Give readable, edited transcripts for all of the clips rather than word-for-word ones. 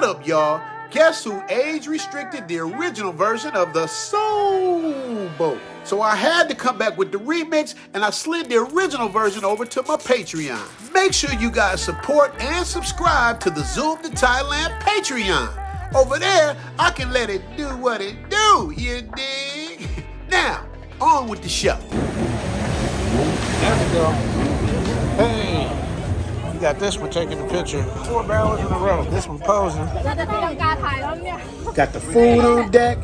What up, y'all? Guess who age restricted the original version of the Soul Boat? So I had to come back with the remix, and I slid the original version over to my Patreon. Make sure you guys support and subscribe to the Zoom to Thailand Patreon. Over there, I can let it do what it do, you dig? Now, on with the show. There we go. Hey. You got this one taking the picture 4 barrels in a row. This one posing. Got the food on deck.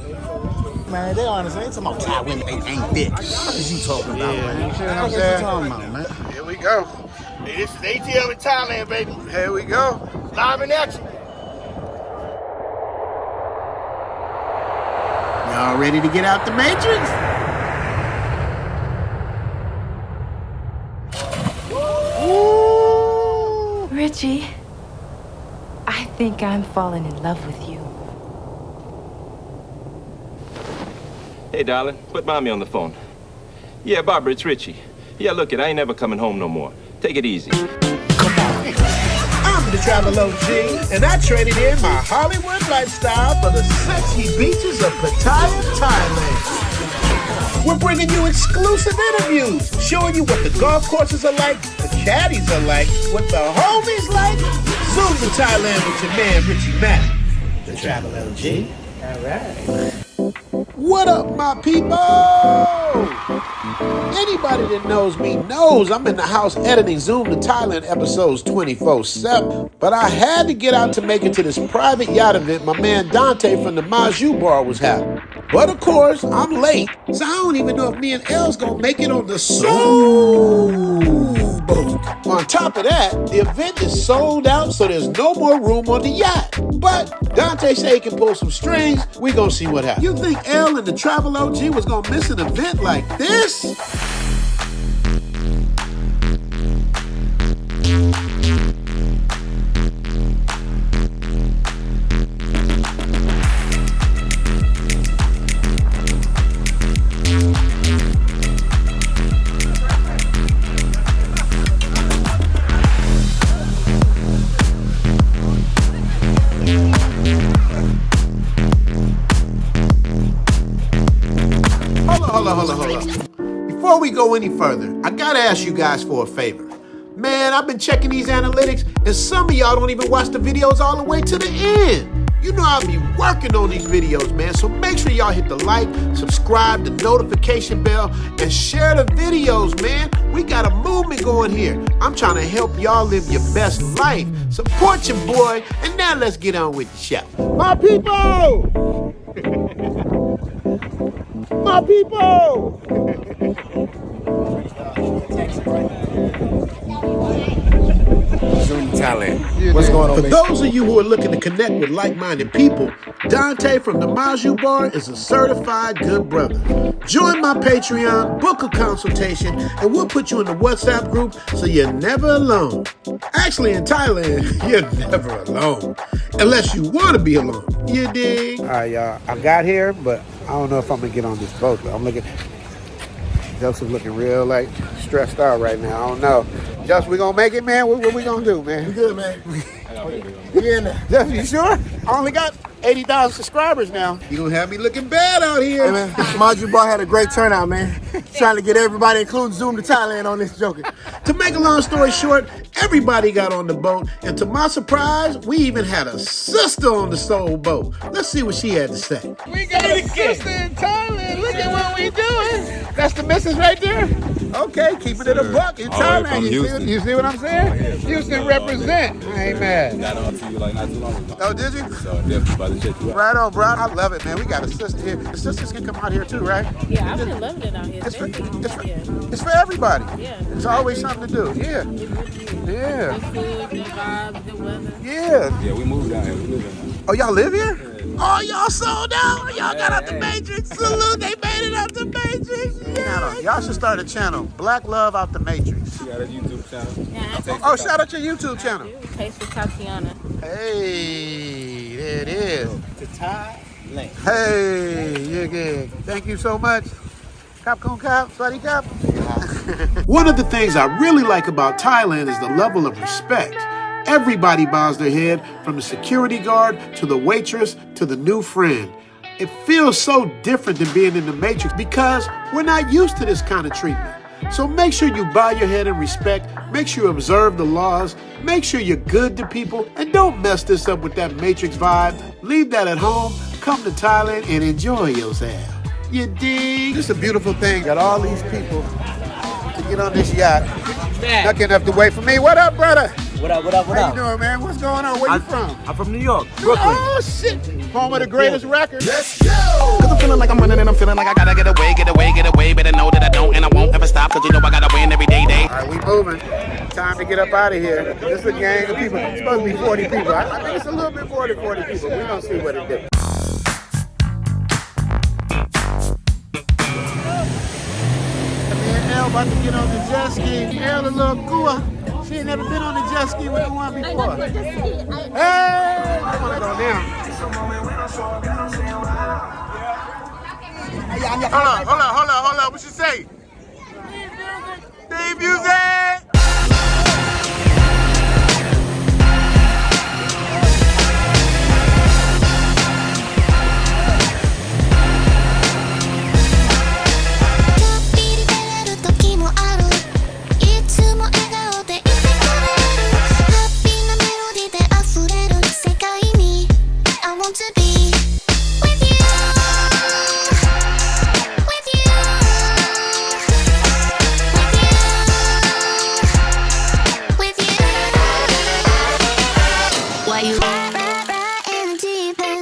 Man, they honestly ain't talking about Thai women ain't thick. What is you talking about, man? You see what I'm What saying? you talking about, man? Here we go. Hey, this is ATL in Thailand, baby. Here we go. Live in action. Y'all ready to get out the Matrix? Richie, I think I'm falling in love with you. Hey, darling, put Mommy on the phone. Yeah, Barbara, it's Richie. Yeah, look it, I ain't never coming home no more. Take it easy. Come on. I'm the Travel OG, and I traded in my Hollywood lifestyle for the sexy beaches of Pattaya, Thailand. We're bringing you exclusive interviews, showing you what the golf courses are like, the caddies are like, what the homies like. Zoom to Thailand with your man, Richie Mack, the Travel OG. All right. What up, my people? Anybody that knows me knows I'm in the house editing Zoom to Thailand episodes 24/7. But I had to get out to make it to this private yacht event my man Dante from the Maju Bar was having. But of course, I'm late, so I don't even know if me and L's gonna make it on the Soul Boat. On top of that, the event is sold out, so there's no more room on the yacht. But Dante say he can pull some strings. We gonna see what happens. You think L and the Travel OG was gonna miss an event like this? Hold on. Before we go any further, I gotta ask you guys for a favor. Man, I've been checking these analytics, and some of y'all don't even watch the videos all the way to the end. You know I'll be working on these videos, man, so make sure y'all hit the like, subscribe, the notification bell, and share the videos, man. We got a movement going here. I'm trying to help y'all live your best life. Support your boy, and now let's get on with the show. My people! My people! Zoom Thailand. What's going on, For man? those of you who are looking to connect with like-minded people, Dante from the Maju Bar is a certified good brother. Join my Patreon, book a consultation, and we'll put you in the WhatsApp group so you're never alone. Actually, in Thailand, you're never alone. Unless you want to be alone. You dig? All right, y'all. I got here, but I don't know if I'm going to get on this boat. I'm looking... Joseph looking real, stressed out right now. I don't know. Joseph, we going to make it, man? What we going to do, man? You good, man? You in there? Joseph, you sure? I only got 80,000 subscribers now. You gonna have me looking bad out here. Hey, man, Maju Bar had a great turnout, man. Trying to get everybody, including Zoom to Thailand, on this joker. To make a long story short, everybody got on the boat, and to my surprise, we even had a sister on the Soul Boat. Let's see what she had to say. We got a sister in Thailand. Look at what we doing. That's the missus right there? Okay, keeping it a buck in Thailand. You see what I'm saying? Houston represent. I ain't mad. Got on to you like not too long ago. Oh, did you? So definitely about to check you out. Right on, bro. I love it, man. We got a sister here. The sisters can come out here too, right? Yeah, I've been loving it out here. It's for everybody. Yeah. It's always something to do. Yeah. Yeah. Good food, good vibes, good weather. Yeah. Yeah, we moved down here. We live in now. Oh, y'all live here? Oh, y'all sold out. Y'all got out the Matrix. Salute. They made it out the Matrix. Yeah. Y'all should start a channel. Black Love Out the Matrix. You got a YouTube channel? Yeah, Oh, shout out your YouTube channel. Taste with Tatiana. Hey, there it is. To Thailand. Hey, you're good. Thank you so much. Cop con cop, sweaty cop. One of the things I really like about Thailand is the level of respect. everybody bows their head, from the security guard to the waitress to the new friend. It feels so different than being in the Matrix because we're not used to this kind of treatment. So make sure you bow your head in respect, make sure you observe the laws, make sure you're good to people, and don't mess this up with that Matrix vibe. Leave that at home, come to Thailand, and enjoy yourself. You dig? It's a beautiful thing. Got all these people to get on this yacht. Lucky enough to wait for me. What up, brother? What up, what up, what How up? you doing, man? What's going on? Where you from? I'm from New York, Brooklyn. Oh, shit. Home of the greatest record. Let's go! Cause I'm feeling like I'm running and I'm feeling like I gotta get away. Better know that I don't and I won't ever stop. Cause you know I gotta win every day. All right, we moving. Time to get up out of here. This is a gang of people. It's supposed to be 40 people. I think it's a little bit more than 40 people. We're going to see what it does. Me and Elle about to get on the jet ski. Elle a little gua. She ain't never been on the jet ski with the one before. Hey! I want to go down. Hold on. What you say? Steve Music!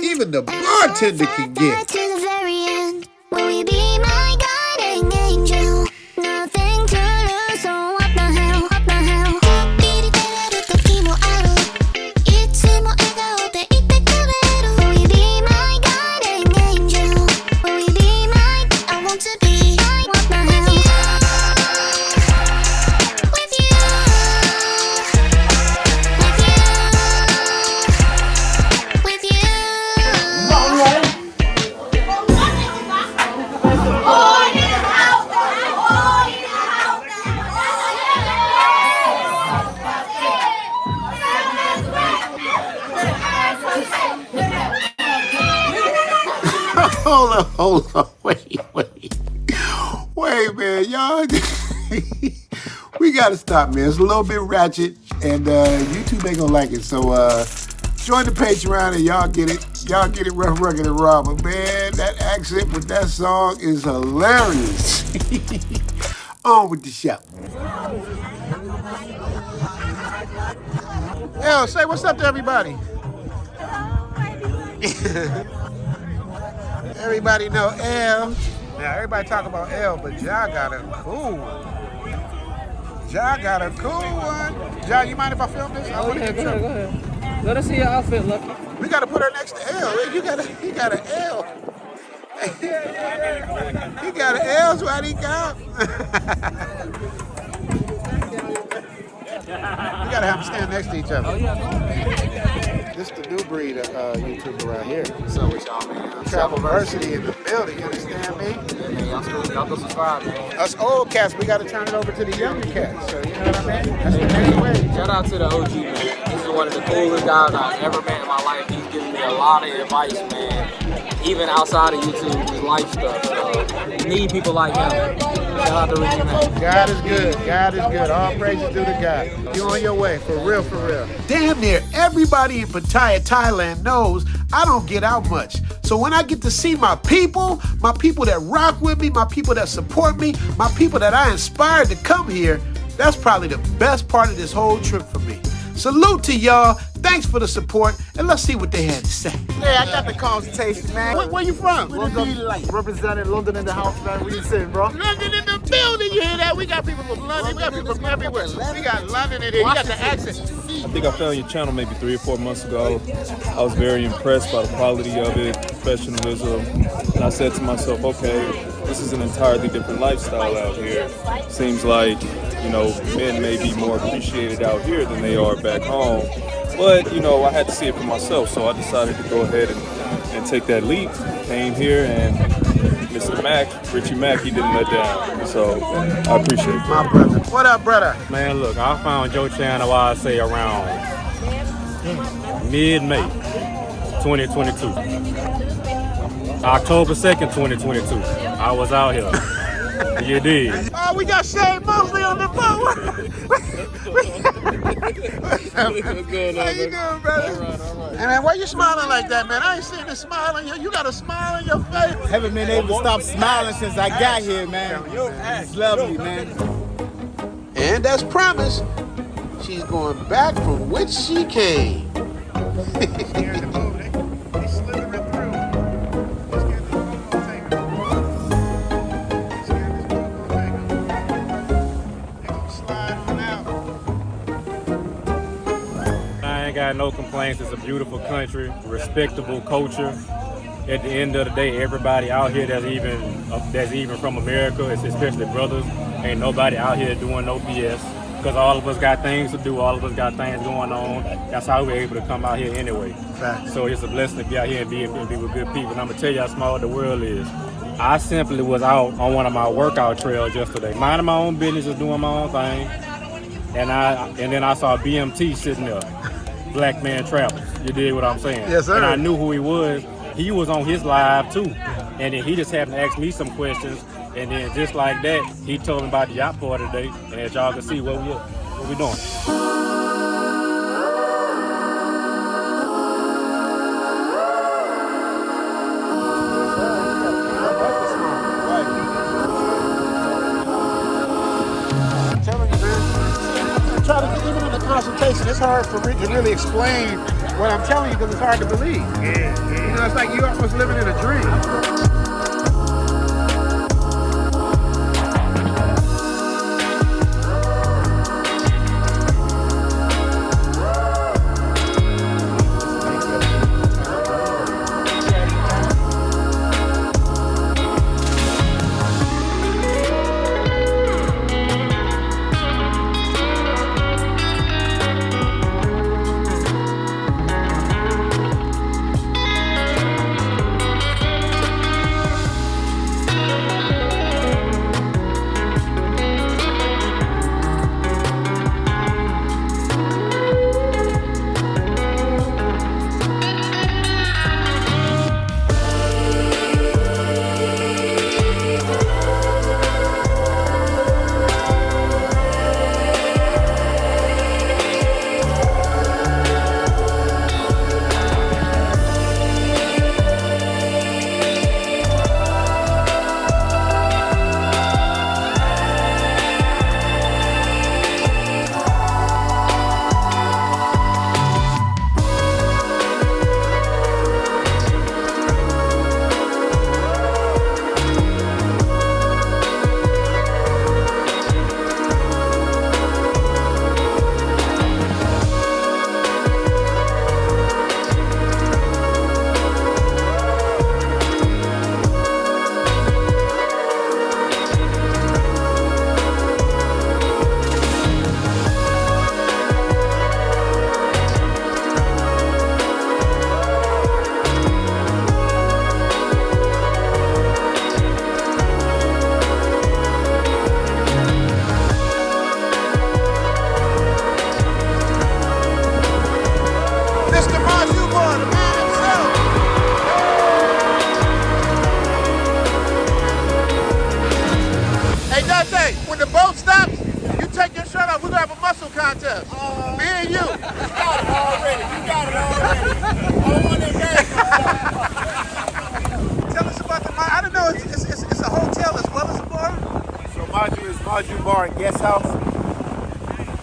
Even the bartender can get. To the very end, will you be my guiding angel? Nothing to lose, so what the hell, what the hell? ビリ照れる時もある。いつも笑顔でいてくれる。Will you be my guiding angel? Will you be my? I want to be. What the hell? With you, with you, with you. Hold on. Wait, man, y'all. We gotta stop, man. It's a little bit ratchet, and YouTube ain't gonna like it. So join the Patreon, and y'all get it. Y'all get it, rough, rugged, and raw. But man, that accent with that song is hilarious. On with the show. Elle, say what's up to everybody. Everybody know Elle. Now everybody talk about Elle, but Ja got a cool one. Ja got a cool one. Ja, you mind if I film this? Oh yeah, go ahead. Let us see your outfit, Lucky. We gotta put her next to Elle. You got an L. He got an L's right he got. We gotta have them stand next to each other. This is the new breed of YouTuber right here. What's up with y'all, man? Travelversity in the building, you understand me? Yeah, man, y'all go subscribe, man. Us old cats, we gotta turn it over to the younger cats. So you know what I mean? That's the next way. Shout out to the OG, man. This is one of the coolest guys I've ever met in my life. He's giving me a lot of advice, man. Even outside of YouTube, his life stuff. So you need people like him. Shout out to Richie, man. God is good. God is good. All praises due to God. You on your way, for real, for real. Damn near everybody in Pattaya, Thailand knows I don't get out much. So when I get to see my people that rock with me, my people that support me, my people that I inspired to come here, that's probably the best part of this whole trip for me. Salute to y'all. Thanks for the support, and let's see what they had to say. Yeah, I got the consultation, man. Where you from? Representing London in the house, man. Where you sitting, bro? London in the building, you hear that? We got people from London, we got people from everywhere. We got London in here, you got the accent. I think I found your channel maybe 3 or 4 months ago. I was very impressed by the quality of it, professionalism, and I said to myself, okay, this is an entirely different lifestyle out here. Seems like, you know, men may be more appreciated out here than they are back home. But, you know, I had to see it for myself, so I decided to go ahead and take that leap. Came here, and Mr. Mac, Richie Mac, he didn't let down. So I appreciate it. My brother. What up, brother? Man, look, I found your channel, I say around Mid-May 2022. October 2nd, 2022. I was out here. You did. Oh, we got Shane Mosley on the phone. How you doing, brother? All right. And man, why you smiling like that, man? I ain't seen a smile on you. You got a smile on your face. Haven't been able to stop smiling since I got here, man. It's lovely, man. And as promised, she's going back from which she came. Got no complaints. It's a beautiful country, respectable culture. At the end of the day, everybody out here that's even from America, especially brothers, ain't nobody out here doing no BS, because all of us got things to do, all of us got things going on. That's how we're able to come out here anyway. Right. So it's a blessing to be out here and be with good people. And I'm gonna tell you how small the world is. I simply was out on one of my workout trails yesterday, minding my own business, just doing my own thing, and then I saw BMT sitting there. Black Man Travels. You did what I'm saying? Yes, sir. And I knew who he was. He was on his live too. And then he just happened to ask me some questions. And then just like that, he told me about the yacht party today. And as y'all can see what we doing. Even in the consultation, it's hard for Rick to really explain what I'm telling you because it's hard to believe. Yeah. You know, it's like you're almost living in a dream. When the boat stops, you take your shirt off. We're going to have a muscle contest. Me and you. You got it already. Tell us about the I don't know. It's a hotel as well as a bar? So Maju is Maju Bar and Guest House.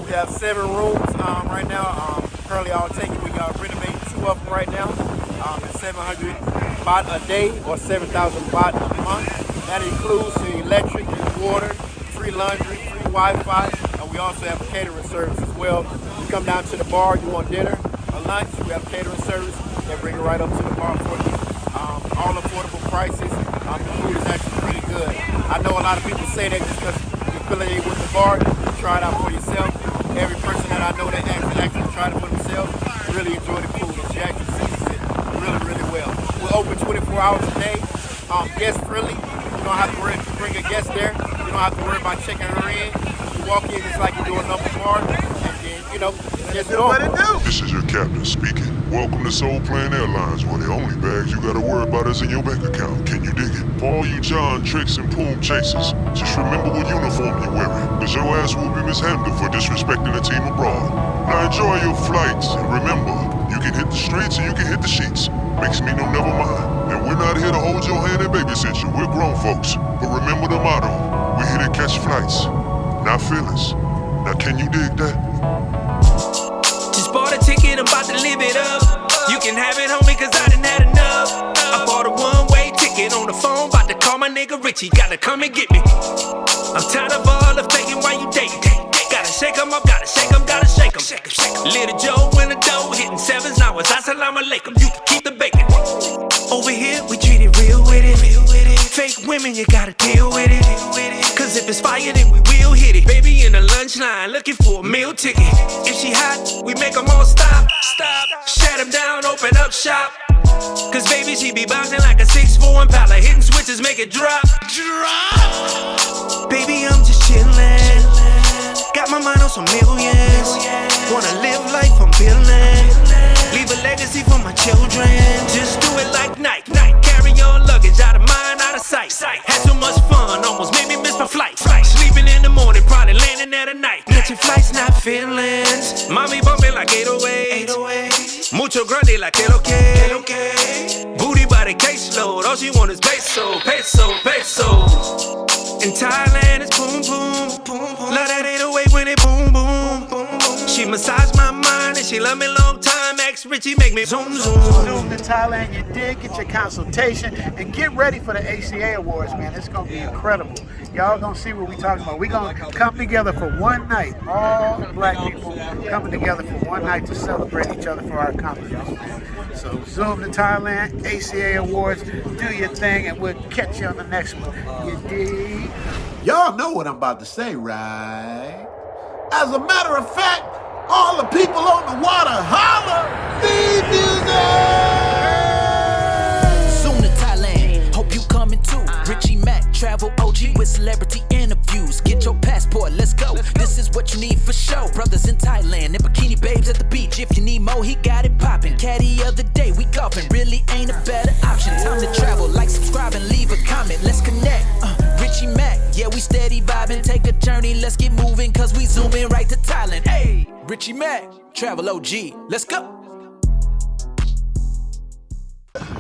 We have 7 rooms right now. Currently all taken. We got renovating 2 of them right now. It's 700 baht a day or 7,000 baht a month. That includes the electric and water, free laundry, free Wi-Fi, and we also have a catering service as well. You come down to the bar, you want dinner or lunch, we have catering service. They bring it right up to the bar for you. All affordable prices. The food is actually pretty good. I know a lot of people say that just because you're affiliated with the bar, you try it out for yourself. Every person that I know that actually tried it for themselves really enjoy the food, and she actually seasons it really, really well. We're open 24 hours a day. Guest friendly. You don't have to worry if you bring a guest there. You don't have to worry about checking her in. You walk in, it's like you're doing another bar. And then you know, just do what it do. This is your captain speaking. Welcome to Soul Plane Airlines, where the only bags you gotta worry about is in your bank account. Can you dig it? For all you John Tricks and Poom chasers, just remember what uniform you're wearing, cause your ass will be mishandled for disrespecting the team abroad. Now enjoy your flights, and remember, you can hit the streets or you can hit the sheets. Makes me no never mind. And we're not here to hold your hand and babysit you. We're grown folks. But remember the motto, we're here to catch flights, not feelings. Now can you dig that? Just bought a ticket, I'm about to live it up. You can have it, homie, cause I done had enough. I bought a one-way ticket on the phone, about to call my nigga Richie, gotta come and get me. I'm tired of all the faking while you dating. Gotta shake 'em up, gotta shake 'em, gotta shake 'em. Little Joe in the dough, hitting sevens, now it's assalamu alaikum. You can keep the bacon. Over here, we treat it real with it. Fake women, you gotta deal with it. Cause if it's fire, then we will hit it. Baby in the lunch line, looking for a meal ticket. If she hot, we make 'em all stop. Shut 'em down, open up shop. Cause baby, she be bouncing like a 6'4" Impala. Hitting switches, make it drop. Baby, I'm just chillin'. Got my mind on some millions. Wanna live life, I'm building. Leave a legacy for my children. Just do it like Nike. Carry your luggage out of mind, out of sight. Had so much fun, almost made me miss my flight. Sleeping in the morning, probably landing at a night. Catching flights, not feelings. Mommy bumping like 808. Mucho grande like que lo que. Booty by the caseload, all she want is peso, peso, peso. In Thailand, it's boom, boom, boom, boom. Love that 808 when it boom, boom, boom, boom. She massaged my mind and she loved me long time. Ex Richie make me zoom, zoom. Zoom to Thailand, you did get your consultation, and get ready for the ACA Awards, man. It's gonna be incredible. Y'all gonna see what we talking about. We gonna come together for one night. All black people coming together for one night to celebrate each other for our accomplishments, man. So Zoom to Thailand, ACA Awards, do your thing, and we'll catch you on the next one. You dig? Y'all know what I'm about to say, right? As a matter of fact, all the people on the water holler, feed music! Soon to Thailand, hope you coming too. Richie Mack, travel OG with celebrity interviews. Get your passport, let's go. This is what you need for sure. Brothers in Thailand and bikini babes at the beach. If you need more, he got it poppin'. Caddy of the day, we golfing. Really ain't a better option. Time to travel, like, subscribe, and leave a comment. Let's connect. Richie Mack, yeah, we steady vibing. Take a journey, let's get moving, cause we zooming right to Thailand. Hey, Richie Mack, travel OG, let's go.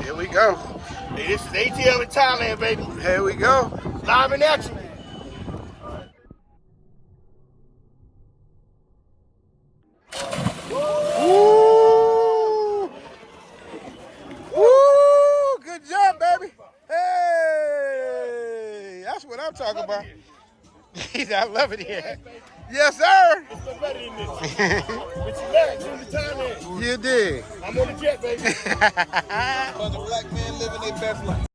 Here we go. Hey, this is ATL in Thailand, baby. Here we go. Live in action. Woo! Woo! Good job, baby. Hey, that's what I'm talking about. I love it here. Yes, sir. You did. I'm on the jet, baby. Black men living their best life.